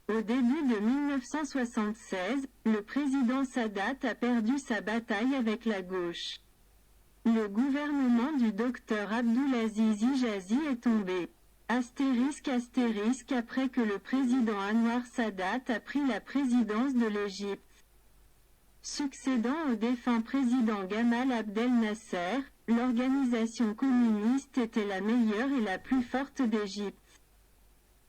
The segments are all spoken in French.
Au début de 1976, le président Sadat a perdu sa bataille avec la gauche. Le gouvernement du docteur Abdulaziz Hijazi est tombé. Astérisque après que le président Anwar Sadat a pris la présidence de l'Égypte. Succédant au défunt président Gamal Abdel Nasser, l'organisation communiste était la meilleure et la plus forte d'Égypte.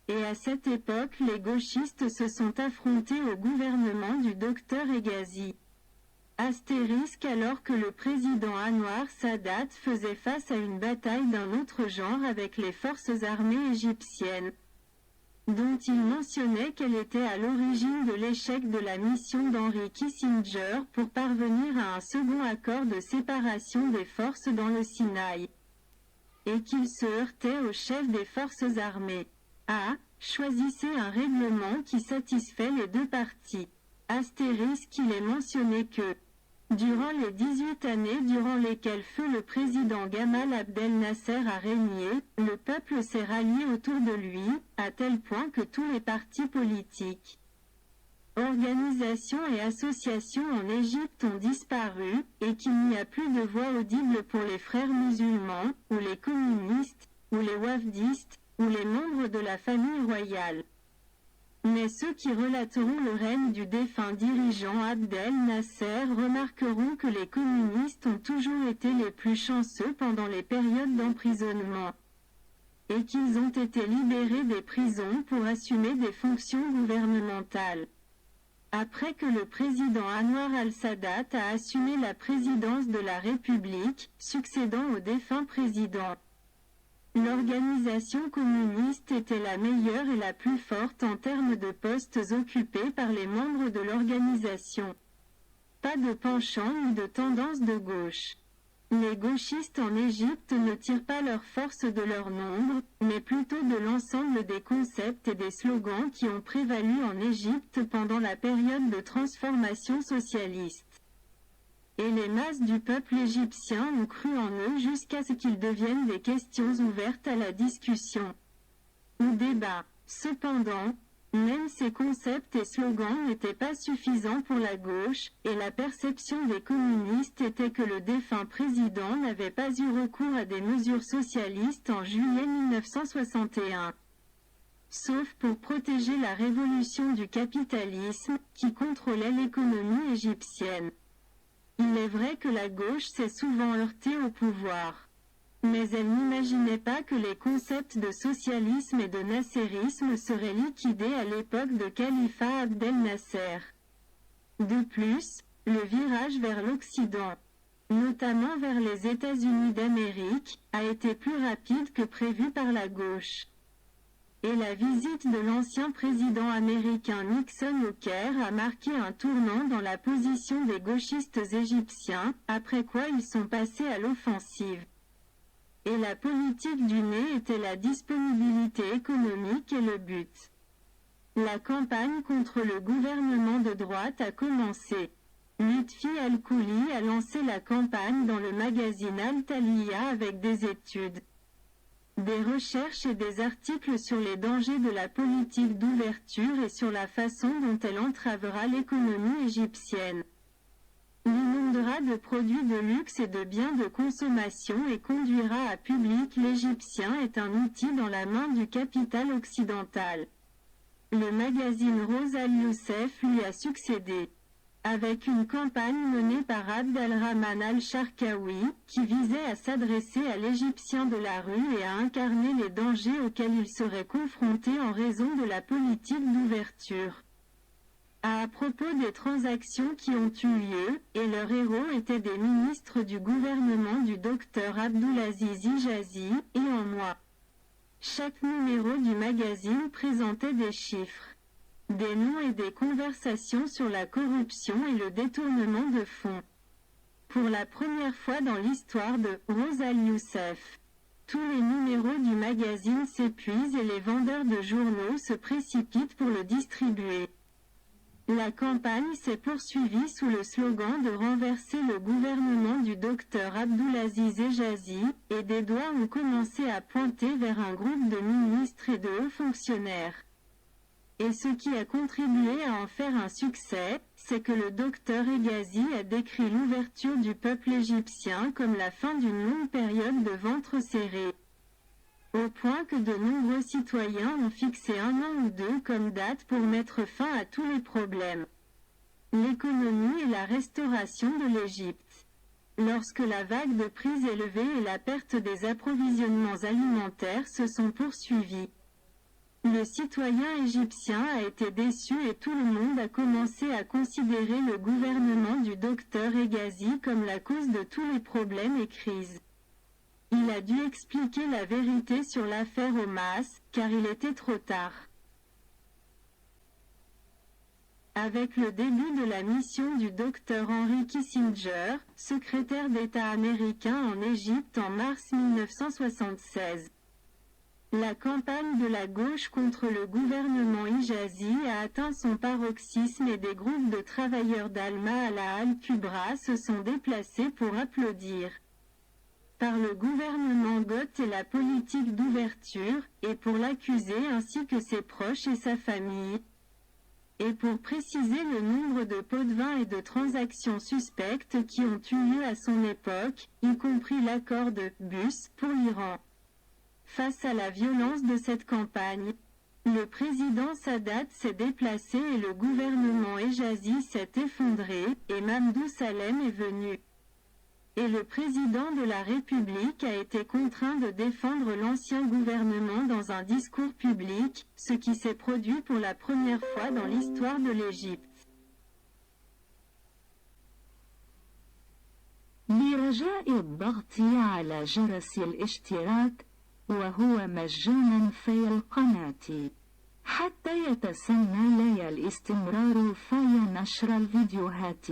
Et à cette époque, les gauchistes se sont affrontés au gouvernement du docteur Hegazi. Alors que le président Anwar Sadat faisait face à une bataille d'un autre genre avec les forces armées égyptiennes, dont il mentionnait qu'elle était à l'origine de l'échec de la mission d'Henry Kissinger pour parvenir à un second accord de séparation des forces dans le Sinaï, et qu'il se heurtait au chef des forces armées. Choisissez un règlement qui satisfait les deux parties. Il est mentionné que, durant les 18 années durant lesquelles feu le président Gamal Abdel Nasser a régné, le peuple s'est rallié autour de lui, à tel point que tous les partis politiques, organisations et associations en Égypte ont disparu, et qu'il n'y a plus de voix audible pour les frères musulmans, ou les communistes, ou les wafdistes, ou les membres de la famille royale. Mais ceux qui relateront le règne du défunt dirigeant Abdel Nasser remarqueront que les communistes ont toujours été les plus chanceux pendant les périodes d'emprisonnement, et qu'ils ont été libérés des prisons pour assumer des fonctions gouvernementales. Après que le président Anwar al-Sadat a assumé la présidence de la République, succédant au défunt président, l'organisation communiste était la meilleure et la plus forte en termes de postes occupés par les membres de l'organisation. Pas de penchant ni de tendance de gauche. Les gauchistes en Égypte ne tirent pas leur force de leur nombre, mais plutôt de l'ensemble des concepts et des slogans qui ont prévalu en Égypte pendant la période de transformation socialiste. Et les masses du peuple égyptien ont cru en eux jusqu'à ce qu'ils deviennent des questions ouvertes à la discussion ou débat. Cependant, même ces concepts et slogans n'étaient pas suffisants pour la gauche, et la perception des communistes était que le défunt président n'avait pas eu recours à des mesures socialistes en juillet 1961. Sauf pour protéger la révolution du capitalisme, qui contrôlait l'économie égyptienne. Il est vrai que la gauche s'est souvent heurtée au pouvoir. Mais elle n'imaginait pas que les concepts de socialisme et de nasserisme seraient liquidés à l'époque de Khalifa Abdel Nasser. De plus, le virage vers l'Occident, notamment vers les États-Unis d'Amérique, a été plus rapide que prévu par la gauche. Et la visite de l'ancien président américain Nixon au Caire a marqué un tournant dans la position des gauchistes égyptiens, après quoi ils sont passés à l'offensive. Et la politique du nez était la disponibilité économique et le but. La campagne contre le gouvernement de droite a commencé. Lutfi Al-Kouli a lancé la campagne dans le magazine Al-Taliya avec des études, des recherches et des articles sur les dangers de la politique d'ouverture et sur la façon dont elle entravera l'économie égyptienne. L'inondera de produits de luxe et de biens de consommation et conduira à public l'Égyptien est un outil dans la main du capital occidental. Le magazine Rose Al-Youssef lui a succédé, avec une campagne menée par Abd al-Rahman al-Sharkawi, qui visait à s'adresser à l'Égyptien de la rue et à incarner les dangers auxquels il serait confronté en raison de la politique d'ouverture. À propos des transactions qui ont eu lieu, et leurs héros étaient des ministres du gouvernement du docteur Abdulaziz Hijazi, et en moi. Chaque numéro du magazine présentait des chiffres, des noms et des conversations sur la corruption et le détournement de fonds. Pour la première fois dans l'histoire de Rose Al-Youssef, tous les numéros du magazine s'épuisent et les vendeurs de journaux se précipitent pour le distribuer. La campagne s'est poursuivie sous le slogan de renverser le gouvernement du docteur Abdulaziz Hijazi, et des doigts ont commencé à pointer vers un groupe de ministres et de hauts fonctionnaires. Et ce qui a contribué à en faire un succès, c'est que le docteur Hegazi a décrit l'ouverture du peuple égyptien comme la fin d'une longue période de ventre serré. Au point que de nombreux citoyens ont fixé 1 an ou 2 comme date pour mettre fin à tous les problèmes. L'économie et la restauration de l'Égypte. Lorsque la vague de prix élevés et la perte des approvisionnements alimentaires se sont poursuivis, le citoyen égyptien a été déçu et tout le monde a commencé à considérer le gouvernement du docteur Hegazi comme la cause de tous les problèmes et crises. Il a dû expliquer la vérité sur l'affaire aux masses, car il était trop tard. Avec le début de la mission du docteur Henry Kissinger, secrétaire d'État américain en Égypte en mars 1976, la campagne de la gauche contre le gouvernement Hegazi a atteint son paroxysme et des groupes de travailleurs d'Alma à la Al-Kubra se sont déplacés pour applaudir par le gouvernement Gott et la politique d'ouverture, et pour l'accuser ainsi que ses proches et sa famille, et pour préciser le nombre de pots de vin et de transactions suspectes qui ont eu lieu à son époque, y compris l'accord de Bus pour l'Iran. Face à la violence de cette campagne, le président Sadat s'est déplacé et le gouvernement Hegazi s'est effondré, et Mamdouh Salem est venu. Et le président de la République a été contraint de défendre l'ancien gouvernement dans un discours public, ce qui s'est produit pour la première fois dans l'histoire de l'Égypte. لرجاء الضغط على جرس الاشتراك وهو مجانا في القناة حتى يتسنى لي الاستمرار في نشر الفيديوهات.